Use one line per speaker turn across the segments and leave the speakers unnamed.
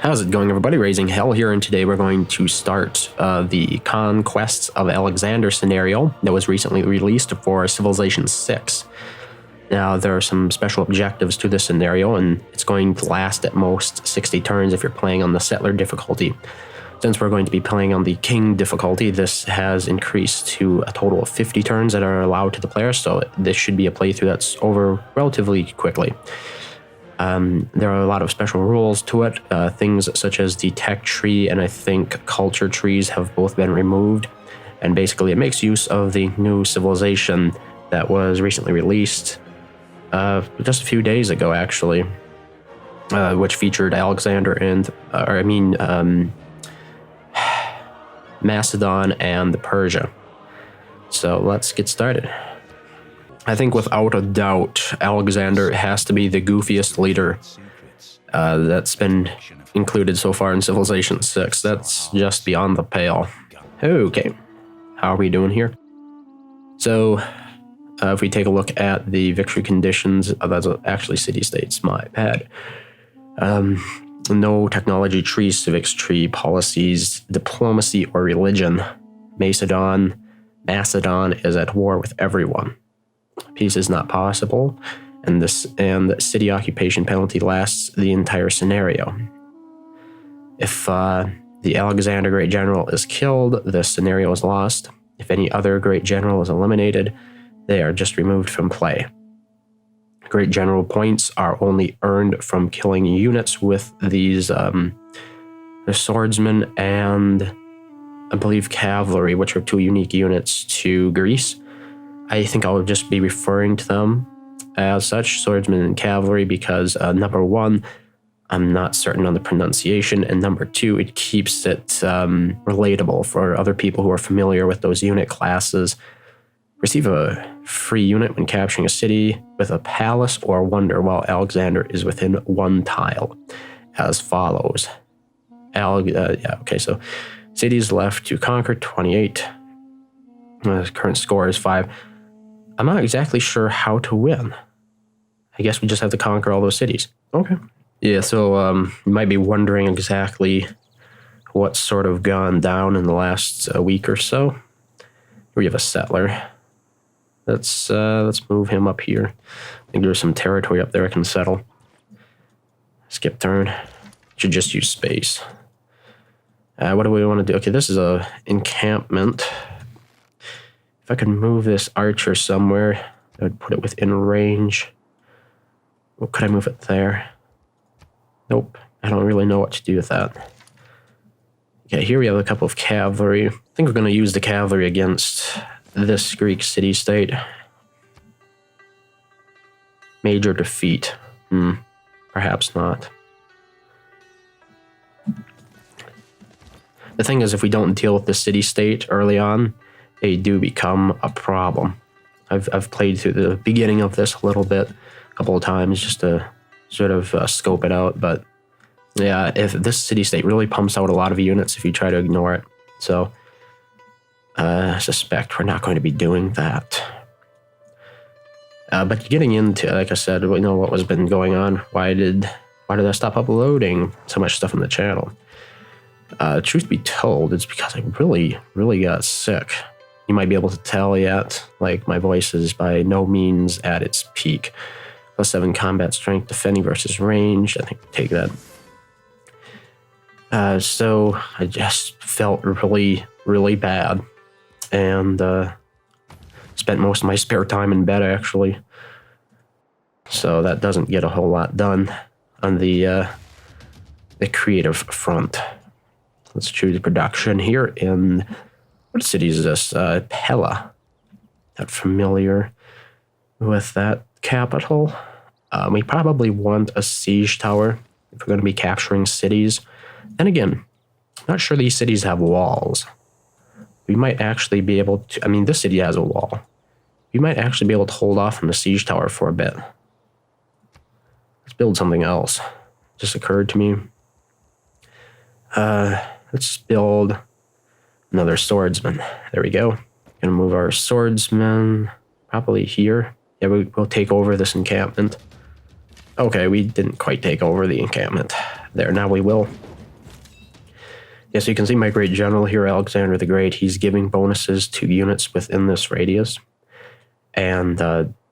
How's it going, everybody? RazingHel here, and today we're going to start the Conquests of Alexander scenario that was recently released for Civilization 6. Now, there are some special objectives to this scenario, and it's going to last at most 60 turns if you're playing on the Settler difficulty. Since we're going to be playing on the King difficulty, this has increased to a total of 50 turns that are allowed to the player, so this should be a playthrough that's over relatively quickly. There are a lot of special rules to it. Things such as the tech tree and I think culture trees have both been removed. And basically it makes use of the new civilization that was recently released just a few days ago, actually, which featured Alexander and, Macedon and Persia. So let's get started. I think without a doubt, Alexander has to be the goofiest leader that's been included so far in Civilization 6. That's just beyond the pale. Okay, how are we doing here? So, if we take a look at the victory conditions, that's actually city-states, my bad. No technology tree, civics tree, policies, diplomacy, or religion. Macedon is at war with everyone. Peace is not possible, and city occupation penalty lasts the entire scenario. If the Alexander Great General is killed, the scenario is lost. If any other Great General is eliminated, they are just removed from play. Great General points are only earned from killing units with these the swordsmen and I believe cavalry, which are two unique units to Greece. I think I'll just be referring to them as such, swordsmen and cavalry, because number one, I'm not certain on the pronunciation, and number two, it keeps it relatable for other people who are familiar with those unit classes. Receive a free unit when capturing a city with a palace or wonder while Alexander is within one tile, as follows. So cities left to conquer, 28. Current score is 5. I'm not exactly sure how to win. I guess we just have to conquer all those cities. Okay. Yeah, so you might be wondering exactly what's sort of gone down in the last week or so. We have a settler. Let's move him up here. I think there's some territory up there I can settle. Skip turn. Should just use space. What do we want to do? Okay, this is a encampment. If I could move this archer somewhere, I would put it within range. Well, could I move it there? Nope. I don't really know what to do with that. Okay, here we have a couple of cavalry. I think we're going to use the cavalry against this Greek city-state. Major defeat. Perhaps not. The thing is, if we don't deal with the city-state early on, they do become a problem. I've played through the beginning of this a little bit, a couple of times, just to sort of scope it out. But yeah, if this city-state really pumps out a lot of units if you try to ignore it. So I suspect we're not going to be doing that. But getting into, like I said, we know what was been going on. Why did I stop uploading so much stuff on the channel? Truth be told, it's because I really, really got sick. You might be able to tell yet, like my voice is by no means at its peak. +7 combat strength, defending versus ranged. I think take that. So I just felt really, really bad, and spent most of my spare time in bed actually. So that doesn't get a whole lot done on the creative front. Let's choose production here in, what city is this? Pella. Not familiar with that capital. We probably want a siege tower if we're going to be capturing cities. And again, I'm not sure these cities have walls. We might actually be able to, this city has a wall. We might actually be able to hold off on the siege tower for a bit. Let's build something else. Just occurred to me. Let's build another swordsman. There we go. Gonna move our swordsman probably here. Yeah, we'll take over this encampment. Okay, we didn't quite take over the encampment. There, now we will. Yeah, so you can see my great general here, Alexander the Great. He's giving bonuses to units within this radius. And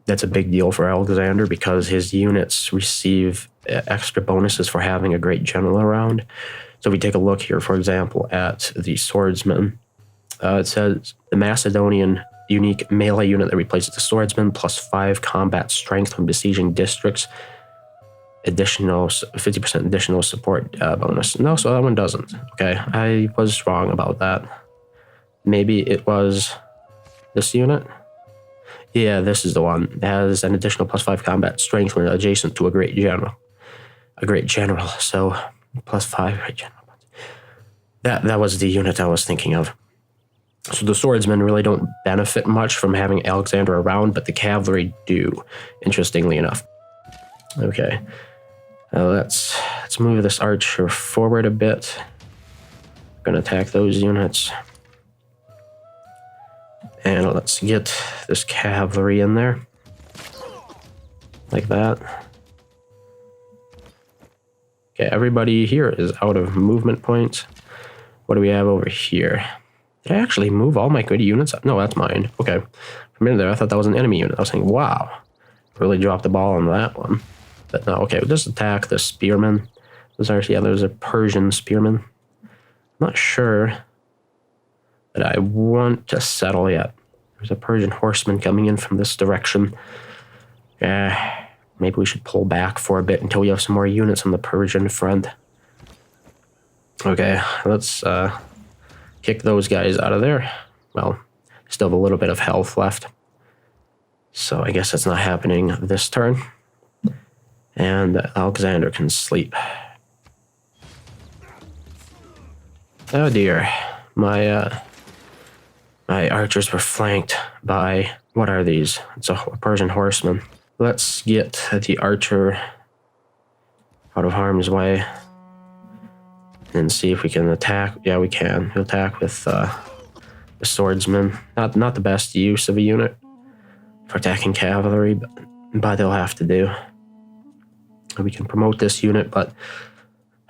that's a big deal for Alexander because his units receive extra bonuses for having a great general around. So if we take a look here, for example, at the swordsman, it says the Macedonian unique melee unit that replaces the swordsman plus 5 combat strength when besieging districts. Additional 50% additional support bonus. No, so that one doesn't. Okay, I was wrong about that. Maybe it was this unit. Yeah, this is the one. It has an additional plus 5 combat strength when adjacent to a great general. A great general. So plus 5 great general. That was the unit I was thinking of. So the swordsmen really don't benefit much from having Alexander around, but the cavalry do, interestingly enough. Okay. Let's move this archer forward a bit. I'm gonna attack those units. And let's get this cavalry in there. Like that. Okay, everybody here is out of movement points. What do we have over here? Did I actually move all my good units? No, that's mine. Okay. For a minute there, I thought that was an enemy unit. I was saying, wow. Really dropped the ball on that one. But no, okay, we'll just attack the spearmen. There's a Persian spearman. I'm not sure that I want to settle yet. There's a Persian horseman coming in from this direction. Maybe we should pull back for a bit until we have some more units on the Persian front. Okay, let's kick those guys out of there. Well, still have a little bit of health left. So I guess that's not happening this turn. And Alexander can sleep. Oh dear. My archers were flanked by... What are these? It's a Persian horseman. Let's get the archer out of harm's way. And see if we can attack. Yeah, we can. We'll attack with the swordsman. Not the best use of a unit for attacking cavalry, but they'll have to do. We can promote this unit, but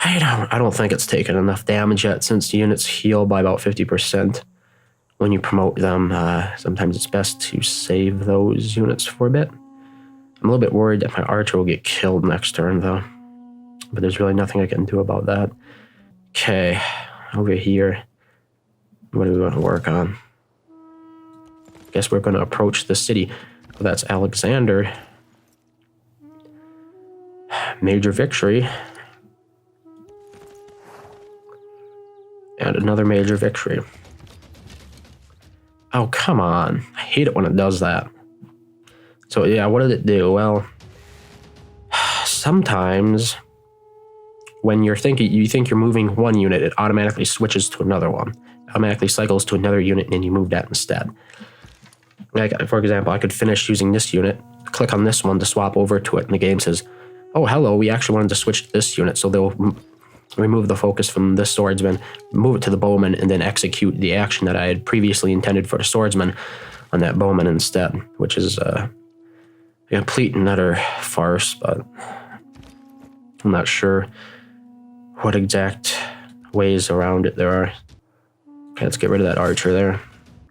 I don't think it's taken enough damage yet since the units heal by about 50% when you promote them. Sometimes it's best to save those units for a bit. I'm a little bit worried that my archer will get killed next turn, though. But there's really nothing I can do about that. Okay, over here. What do we want to work on? Guess we're going to approach the city. Well, that's Alexander. Major victory. And another major victory. Oh, come on. I hate it when it does that. So, yeah, what did it do? Well, sometimes when you think you're moving one unit, it automatically switches to another one. It automatically cycles to another unit, and then you move that instead. Like, for example, I could finish using this unit, click on this one to swap over to it, and the game says, oh, hello, we actually wanted to switch to this unit, so they'll remove the focus from this swordsman, move it to the bowman, and then execute the action that I had previously intended for the swordsman on that bowman instead, which is a complete and utter farce, but I'm not sure what exact ways around it there are. Okay, let's get rid of that archer there.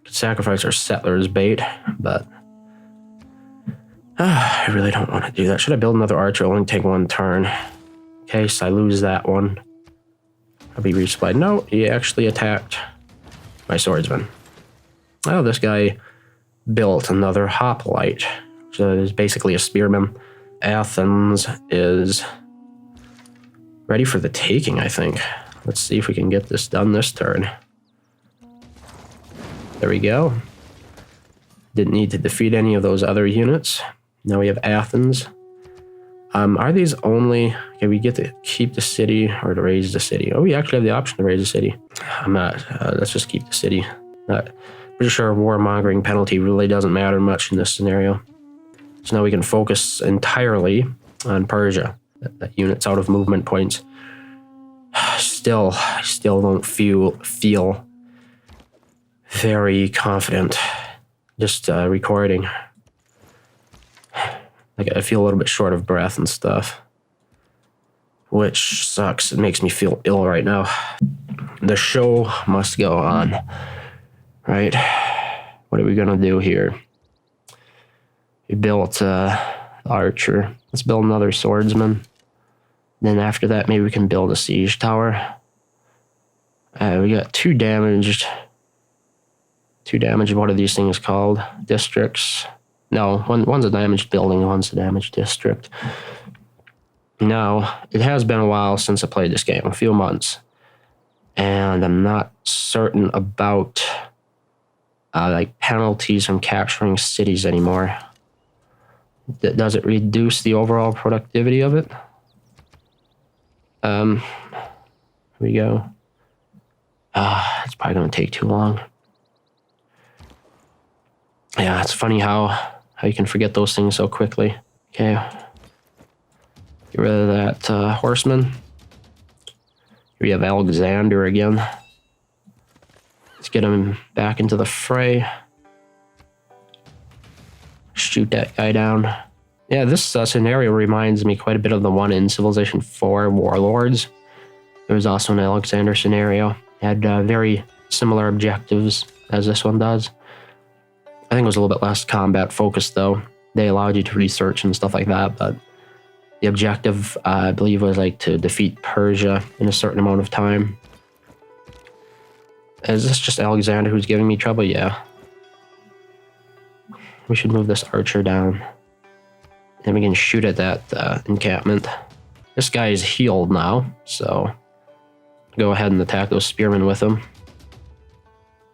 Could sacrifice our settler's bait, but I really don't want to do that. Should I build another archer? It'll only take one turn. In case I lose that one, I'll be resupplied. No, he actually attacked my swordsman. Oh, this guy built another hoplite, which is basically a spearman. Athens is ready for the taking, I think. Let's see if we can get this done this turn. There we go. Didn't need to defeat any of those other units. Now we have Athens. Are these only... Okay, we get to keep the city or to raise the city. Oh, we actually have the option to raise the city. I'm not... let's just keep the city. Pretty sure warmongering penalty really doesn't matter much in this scenario. So now we can focus entirely on Persia. That unit's out of movement points. Still don't feel very confident just recording. Like, I feel a little bit short of breath and stuff, which sucks. It makes me feel ill right now. the show must go on, right? What are we gonna do here? We built archer. Let's build another swordsman. Then after that, maybe we can build a siege tower. We got 2 damaged. 2 damaged. What are these things called? Districts. No, one's a damaged building, one's a damaged district. Now, it has been a while since I played this game, a few months. And I'm not certain about like penalties from capturing cities anymore. Does it reduce the overall productivity of it? Here we go. It's probably going to take too long. Yeah, it's funny how you can forget those things so quickly. Okay. Get rid of that horseman. Here we have Alexander again. Let's get him back into the fray. Shoot that guy down. Yeah, this scenario reminds me quite a bit of the one in Civilization 4 Warlords. There was also an Alexander scenario. It had very similar objectives as this one does. I think it was a little bit less combat focused though. They allowed you to research and stuff like that, but the objective, I believe, was like to defeat Persia in a certain amount of time. Is this just Alexander who's giving me trouble? Yeah. We should move this archer down. Then we can shoot at that encampment. This guy is healed now, so go ahead and attack those spearmen with him.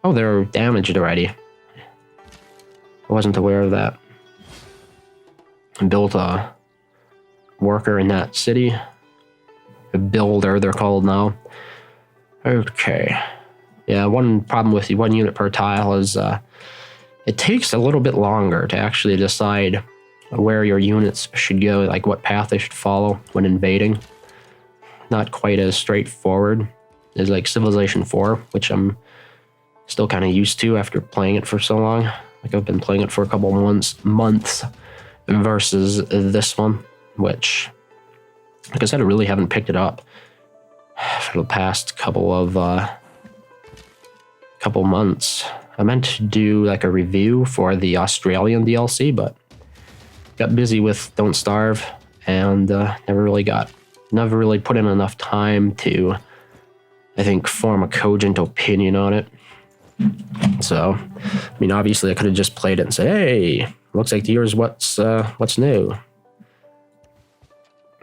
Oh, they're damaged already. I wasn't aware of that. I built a worker in that city. A builder, they're called now. Okay. Yeah, one problem with the 1 unit per tile is it takes a little bit longer to actually decide where your units should go, like what path they should follow when invading. Not quite as straightforward as like Civilization 4, which I'm still kind of used to after playing it for so long. Like I've been playing it for a couple months versus this one, which, like I said, I really haven't picked it up for the past couple months. I meant to do like a review for the Australian DLC, but got busy with Don't Starve and never really put in enough time to, I think, form a cogent opinion on it. So, I mean, obviously I could have just played it and said, hey, looks like here's what's new.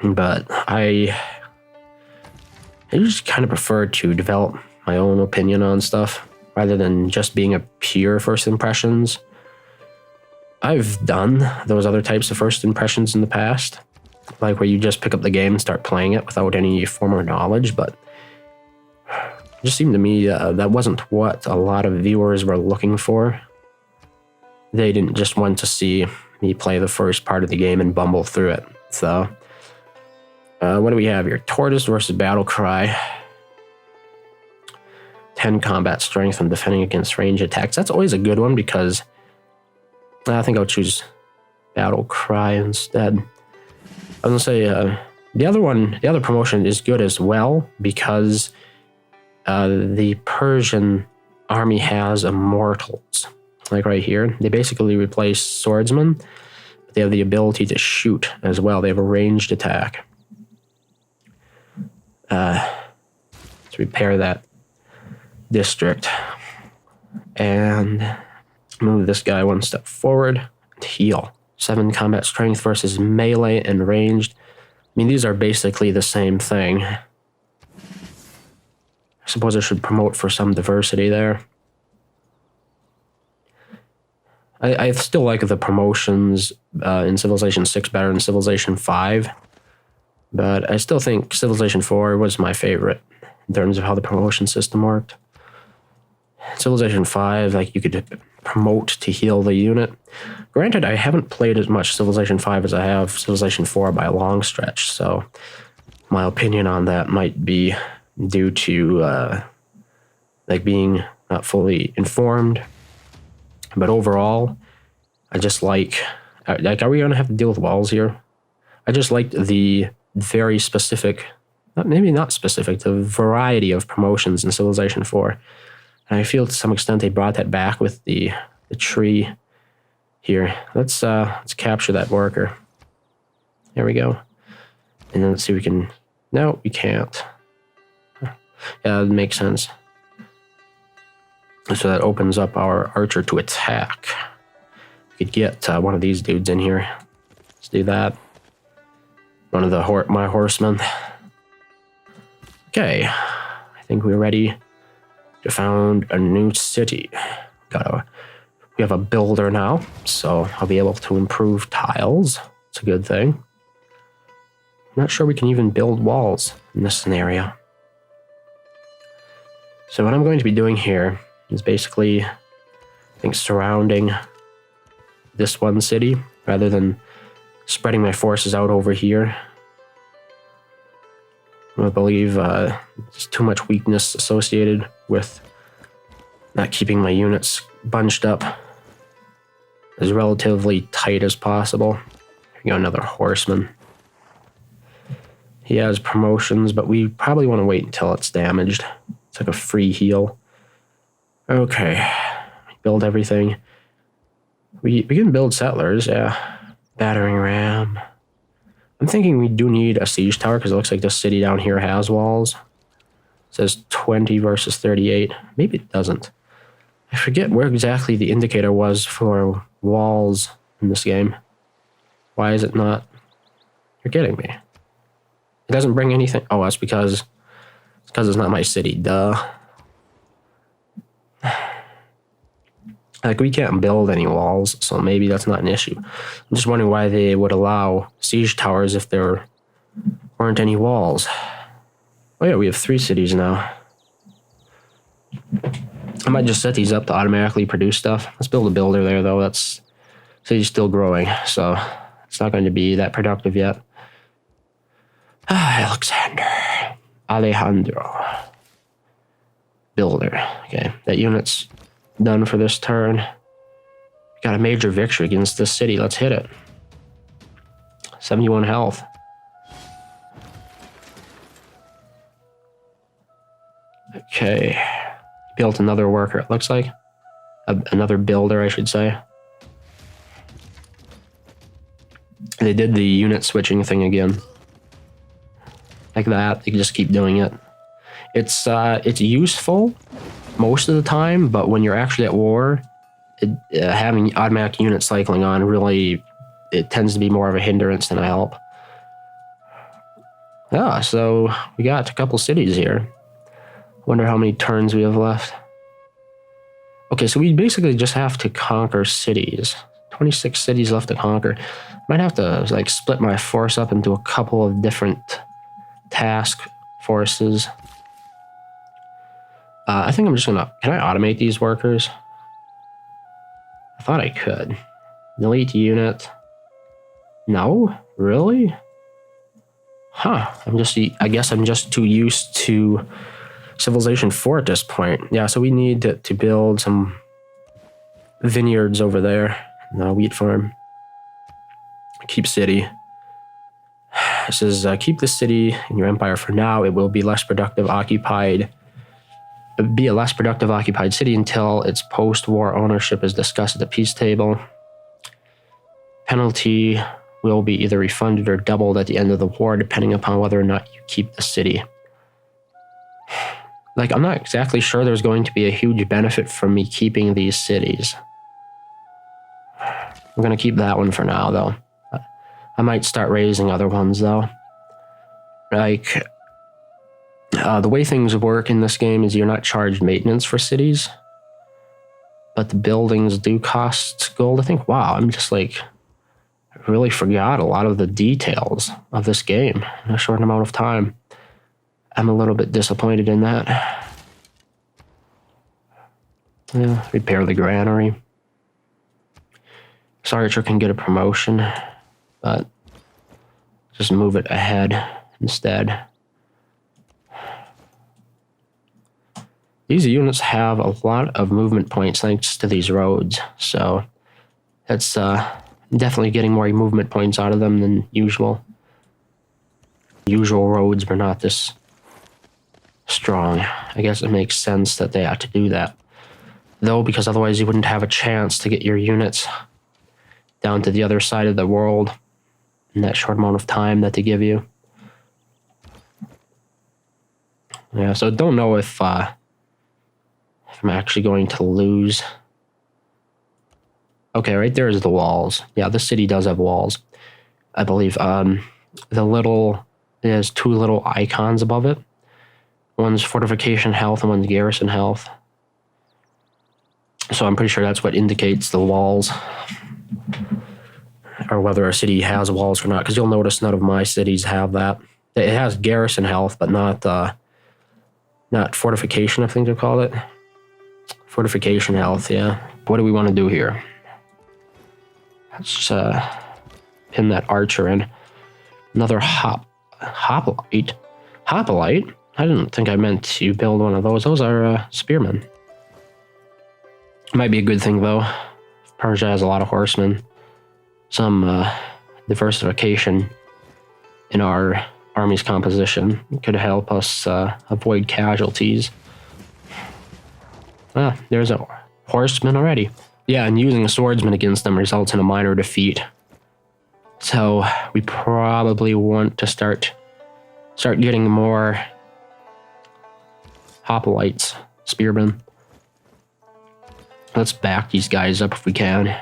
But I just kind of prefer to develop my own opinion on stuff rather than just being a pure first impressions. I've done those other types of first impressions in the past, like where you just pick up the game and start playing it without any former knowledge, but it just seemed to me that wasn't what a lot of viewers were looking for. They didn't just want to see me play the first part of the game and bumble through it. So, what do we have here? Tortoise versus Battle Cry. 10 combat strength and defending against range attacks. That's always a good one because I think I'll choose Battle Cry instead. I was gonna say the other promotion is good as well because the Persian army has immortals. Like right here, they basically replace swordsmen, but they have the ability to shoot as well. They have a ranged attack. Let's repair that district and move this guy one step forward and heal. 7 combat strength versus melee and ranged. I mean, these are basically the same thing. I suppose I should promote for some diversity there. I still like the promotions in Civilization 6 better than Civilization 5, but I still think Civilization 4 was my favorite in terms of how the promotion system worked. Civilization 5, like you could promote to heal the unit. Granted, I haven't played as much Civilization 5 as I have Civilization 4 by a long stretch, so my opinion on that might be due to like being not fully informed. But overall, I just like are we going to have to deal with walls here? I just liked the very specific maybe not specific, the variety of promotions in Civilization 4. And I feel to some extent they brought that back with the tree here. Let's capture that worker. There we go. And then let's see if we can... No, we can't. Yeah, that makes sense. So that opens up our archer to attack. We could get one of these dudes in here. Let's do that. One of the my horsemen. Okay, I think we're ready to found a new city. We have a builder now, so I'll be able to improve tiles. It's a good thing. I'm not sure we can even build walls in this scenario. So what I'm going to be doing here is basically, I think, surrounding this one city rather than spreading my forces out over here. I believe there's too much weakness associated with not keeping my units bunched up as relatively tight as possible. Here we go, another horseman. He has promotions, but we probably want to wait until it's damaged. It's like a free heal. Okay, build everything. We can build settlers, yeah. Battering ram. I'm thinking we do need a siege tower because it looks like this city down here has walls. It says 20 versus 38. Maybe it doesn't. I forget where exactly the indicator was for walls in this game. Why is it not? You're kidding me. It doesn't bring anything. Oh, that's because it's not my city. Duh. Like, we can't build any walls, so maybe that's not an issue. I'm just wondering why they would allow siege towers if there weren't any walls. Oh yeah, we have 3 cities now. I might just set these up to automatically produce stuff. Let's build a builder there, though. That's city's still growing, so it's not going to be that productive yet. Alejandro. Builder. Okay, that unit's done for this turn. Got a major victory against this city. Let's hit it. 71 health. Okay. Built another worker, it looks like. Another builder, I should say. They did the unit switching thing again. Like that. They can just keep doing it. It's useful most of the time, but when you're actually at war, having automatic unit cycling on really, it tends to be more of a hindrance than a help. Ah, so we got a couple cities here. Wonder how many turns we have left. Okay, so we basically just have to conquer cities. 26 cities left to conquer. Might have to like split my force up into a couple of different task forces. I think I'm just gonna... Can I automate these workers? I thought I could. Delete unit. No? Really? Huh. I guess I'm just too used to Civilization 4 at this point. Yeah, so we need to build some vineyards over there. No, wheat farm. Keep city. It says, keep the city in your empire for now. It will be less productive occupied. Be a less productive occupied city until its post-war ownership is discussed at the peace table. Penalty will be either refunded or doubled at the end of the war, depending upon whether or not you keep the city. Like, I'm not exactly sure there's going to be a huge benefit from me keeping these cities. I'm going to keep that one for now, though. I might start raising other ones, though. Like... the way things work in this game is you're not charged maintenance for cities, but the buildings do cost gold. I think, wow, I'm just like, I really forgot a lot of the details of this game in a short amount of time. I'm a little bit disappointed in that. Yeah, repair the granary. This archer can get a promotion, but just move it ahead instead. These units have a lot of movement points thanks to these roads, so that's definitely getting more movement points out of them than usual. Usual roads were not this strong. I guess it makes sense that they had to do that. Though, because otherwise you wouldn't have a chance to get your units down to the other side of the world in that short amount of time that they give you. Yeah, so don't know if I'm actually going to lose. Okay, right there is the walls. Yeah, this city does have walls, I believe. There's two little icons above it. One's fortification health and one's garrison health. So I'm pretty sure that's what indicates the walls, or whether a city has walls or not, because you'll notice none of my cities have that. It has garrison health, but not fortification, I think they call it. Fortification health, yeah. What do we want to do here? Let's pin that archer in. Another hoplite. Hoplite? I didn't think I meant to build one of those. Those are spearmen. Might be a good thing, though. Persia has a lot of horsemen. Some diversification in our army's composition could help us avoid casualties. Ah, there's a horseman already. Yeah, and using a swordsman against them results in a minor defeat. So we probably want to start getting more hoplites, spearmen. Let's back these guys up if we can.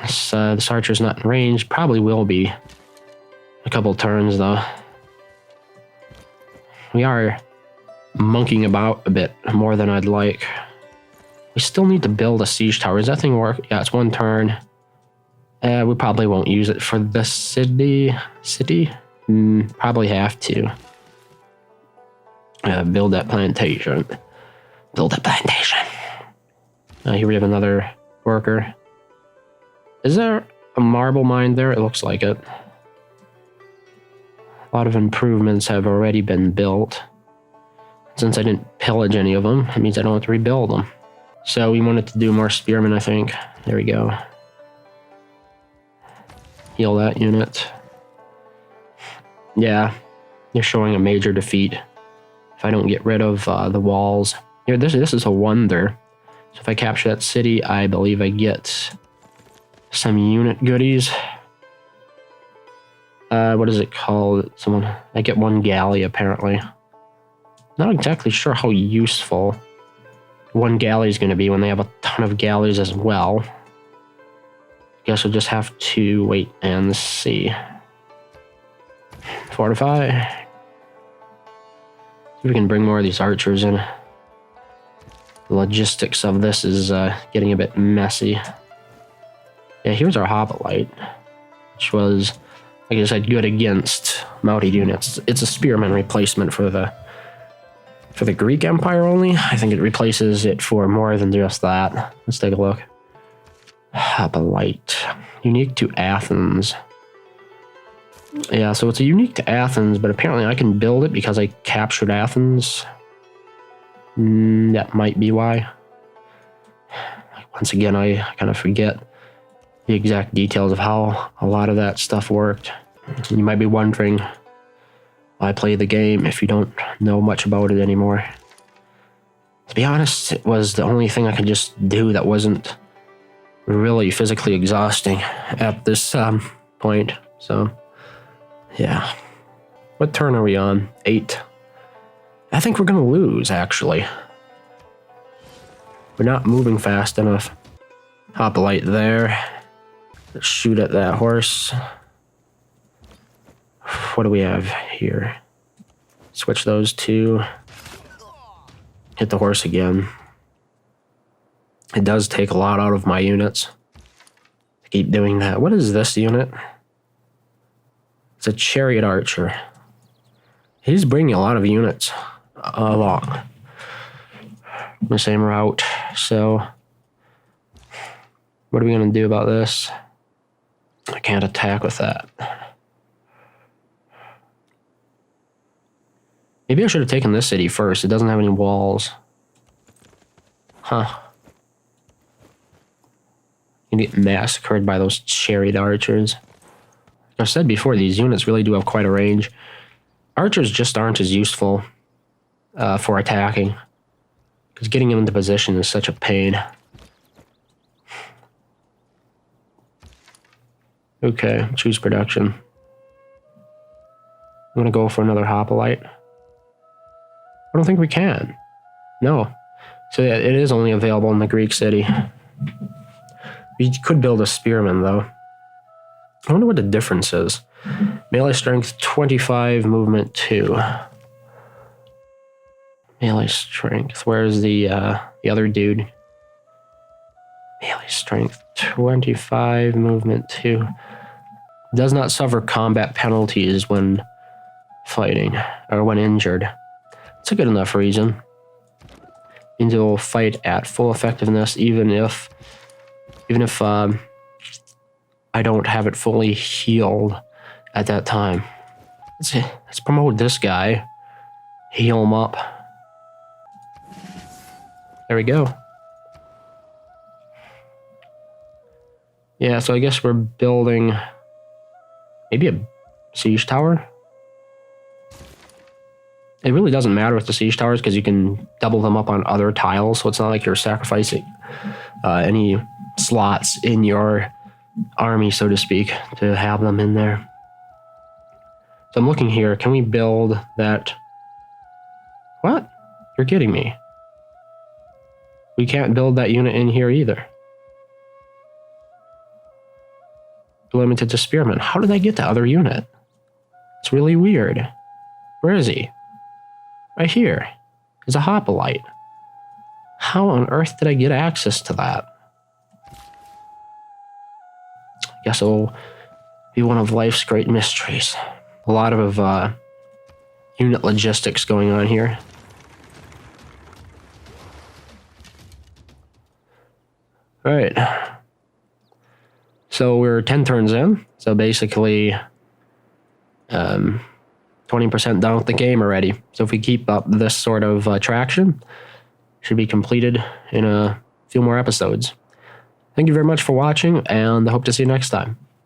This archer's not in range. Probably will be a couple turns, though. We are monkeying about a bit more than I'd like. We still need to build a siege tower. Does that thing work? Yeah, it's one turn. We probably won't use it for the city. Probably have to. Build that plantation. Here we have another worker. Is there a marble mine there? It looks like it. A lot of improvements have already been built. Since I didn't pillage any of them, it means I don't have to rebuild them. So we wanted to do more spearmen, I think. There we go. Heal that unit. Yeah, you're showing a major defeat if I don't get rid of the walls. Here, this is a wonder. So if I capture that city, I believe I get some unit goodies. What is it called? I get one galley, apparently. Not exactly sure how useful one galley is going to be when they have a ton of galleys as well. Guess we'll just have to wait and see. Fortify. See if we can bring more of these archers in. The logistics of this is getting a bit messy. Yeah, here's our hoplite, which was, like I said, good against mounted units. It's a spearman replacement for the Greek Empire only. I think it replaces it for more than just that. Let's take a look. Hoplite. Unique to Athens. Yeah, so it's unique to Athens, but apparently I can build it because I captured Athens. That might be why. Once again, I kind of forget the exact details of how a lot of that stuff worked. You might be wondering why I play the game if you don't know much about it anymore. To be honest, it was the only thing I could just do that wasn't really physically exhausting at this point. So, yeah. What turn are we on? 8. I think we're going to lose, actually. We're not moving fast enough. Hoplite there. Let's shoot at that horse. What do we have here? Switch those two. Hit the horse again. It does take a lot out of my units to keep doing that. What is this unit? It's a chariot archer. He's bringing a lot of units along the same route. So what are we going to do about this? I can't attack with that. Maybe I should have taken this city first. It doesn't have any walls. Huh. You get massacred by those chariot archers. I I said before, these units really do have quite a range. Archers just aren't as useful for attacking, because getting them into position is such a pain. Okay, choose production. I'm going to go for another hoplite. I don't think we can. No. So yeah, it is only available in the Greek city. We could build a spearman, though. I wonder what the difference is. Melee strength 25, movement 2. Melee strength. Where's the other dude? Melee strength 25, movement 2. Does not suffer combat penalties when fighting or when injured. It's a good enough reason. Means it will fight at full effectiveness, even if I don't have it fully healed at that time. Let's promote this guy. Heal him up. There we go. Yeah, so I guess we're building maybe a siege tower. It really doesn't matter with the siege towers because you can double them up on other tiles, so it's not like you're sacrificing any slots in your army, so to speak, to have them in there. So I'm looking here. Can we build that? What? You're kidding me. We can't build that unit in here either. Limited to spearmen. How did I get the other unit? It's really weird. Where is he? Right here. He's a hoplite. How on earth did I get access to that? I guess it'll be one of life's great mysteries. A lot of unit logistics going on here. All right. So we're 10 turns in. So basically 20% done with the game already. So if we keep up this sort of traction, should be completed in a few more episodes. Thank you very much for watching, and I hope to see you next time.